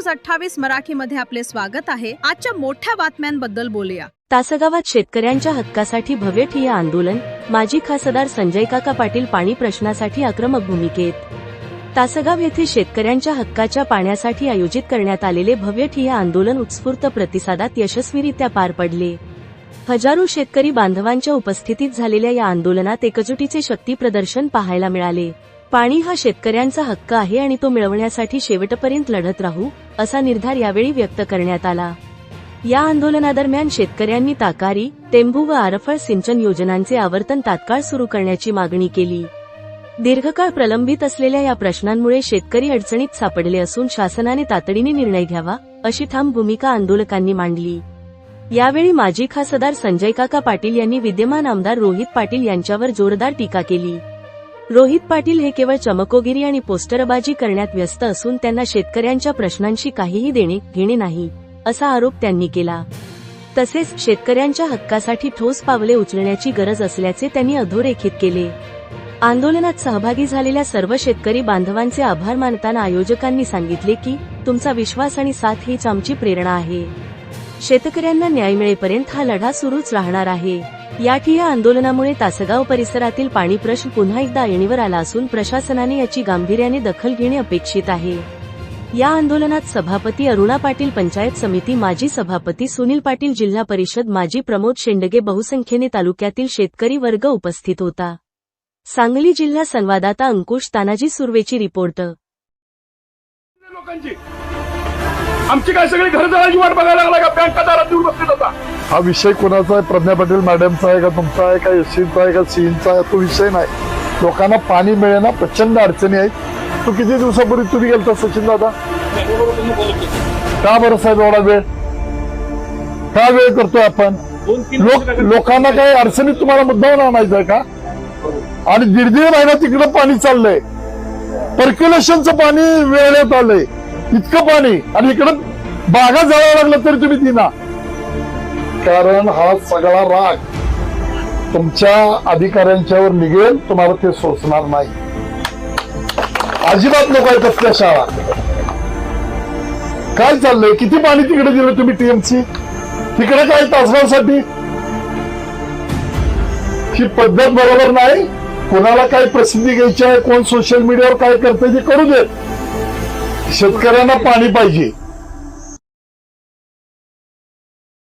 News 28 मराठीमध्ये आपले स्वागत आहे। आजच्या मोठ्या बातम्यांबद्दल बोलूया। तासगावात शेतकऱ्यांच्या हक्कासाठी भव्य ठिय्या आंदोलन। माजी खासदार संजय काका पाटील पाणी प्रश्नासाठी आक्रमक भूमिकेत। तासगाव येथे शेतकऱ्यांच्या हक्काच्या पाण्यासाठी आयोजित करण्यात आलेले भव्य ठिय्या आंदोलन उत्स्फूर्त प्रतिसादात यशस्वीरित्या पार पडले। हजारो शेतकरी बांधवांच्या उपस्थितीत झालेल्या या आंदोलनात एकजुटीचे शक्ती प्रदर्शन पाहायला मिळाले। पाणी हा शेतकऱ्यांचा हक्क आहे आणि तो मिळवण्यासाठी शेवटपर्यंत लढत राहू असा निर्धार यावेळी व्यक्त करण्यात आला। या आंदोलनादरम्यान शेतकऱ्यांनी ताकारी, टेंभू व आरफळ सिंचन योजनांचे आवर्तन तात्काळ सुरू करण्याची मागणी केली। दीर्घकाळ प्रलंबित असलेल्या या प्रश्नांमुळे शेतकरी अडचणीत सापडले असून शासनाने तातडीने निर्णय घ्यावा अशी ठाम भूमिका आंदोलकांनी मांडली। यावेळी माजी खासदार संजय काका पाटील यांनी विद्यमान आमदार रोहित पाटील यांच्यावर जोरदार टीका केली। रोहित पाटील हे केवळ चमकोगिरी आणि पोस्टरबाजी करण्यात व्यस्त असून त्यांना शेतकऱ्यांच्या प्रश्नांशी काहीही देणे घेणे नाही असा आरोप त्यांनी केला। तसेच शेतकऱ्यांच्या हक्कासाठी ठोस पावले उचलण्याची गरज असल्याचे त्यांनी अधोरेखित केले। आंदोलनात सहभागी झालेल्या सर्व शेतकरी बांधवांचे आभार मानताना आयोजकांनी सांगितले की तुमचा विश्वास आणि साथ हीच आमची प्रेरणा आहे। शेतकऱ्यांना न्याय मिळेपर्यंत हा लढा सुरूच राहणार आहे। या ठिय्या आंदोलनामुळे तासगाव परिसरातील पाणी प्रश्न पुन्हा एकदा ऐरणीवर आला असून प्रशासनाने याची गांभीर्याने दखल घेणे अपेक्षित आहे। या आंदोलनात सभापती अरुणा पाटील, पंचायत समिती माजी सभापती सुनील पाटील, जिल्हा परिषद माजी प्रमोद शेंडगे, बहुसंख्येने तालुक्यातील शेतकरी वर्ग उपस्थित होता। सांगली जिल्हा संवाददाता अंकुश तानाजी सुर्वेची रिपोर्ट। आमची काय सगळी घर जळायची वाट बघायला लागला का? बँका दारात येऊन बसलेत आता। हा विषय कोणाचा आहे? प्रज्ञा पाटील मॅडमचा आहे का, तुमचा आहे का, एससीचा आहे का, सीएनचा आहे? तो विषय नाही। लोकांना पाणी मिळेना, प्रचंड अडचणी आहेत। तू किती दिवसापूर्वी तुम्ही गेलता सचिन दादा? का बरं साहेब एवढा वेळ का वेळ करतोय आपण? लोकांना काही अडचणीत तुम्हाला मुद्दावर आणायचंय का? आणि दीड महिना तिकडं पाणी चाललंय, पर्क्युलेशनचं पाणी वेळेत आलंय, इतकं पाणी, आणि इकडं बागा जळायला लागलं तरी तुम्ही दिना। कारण हा सगळा राग तुमच्या अधिकाऱ्यांच्यावर निघेल, तुम्हाला ते सोसणार नाही अजिबात। लोक आहेत असल्या शाळा। काय चाललंय? किती पाणी तिकडे दिलं तुम्ही टीएमसी? तिकडे काय तासगावसाठी? ही पद्धत बरोबर नाही। कोणाला काय प्रसिद्धी घ्यायची आहे, कोण सोशल मीडियावर काय करते ते करू देत। शेतकऱ्यांना पाणी पाहिजे।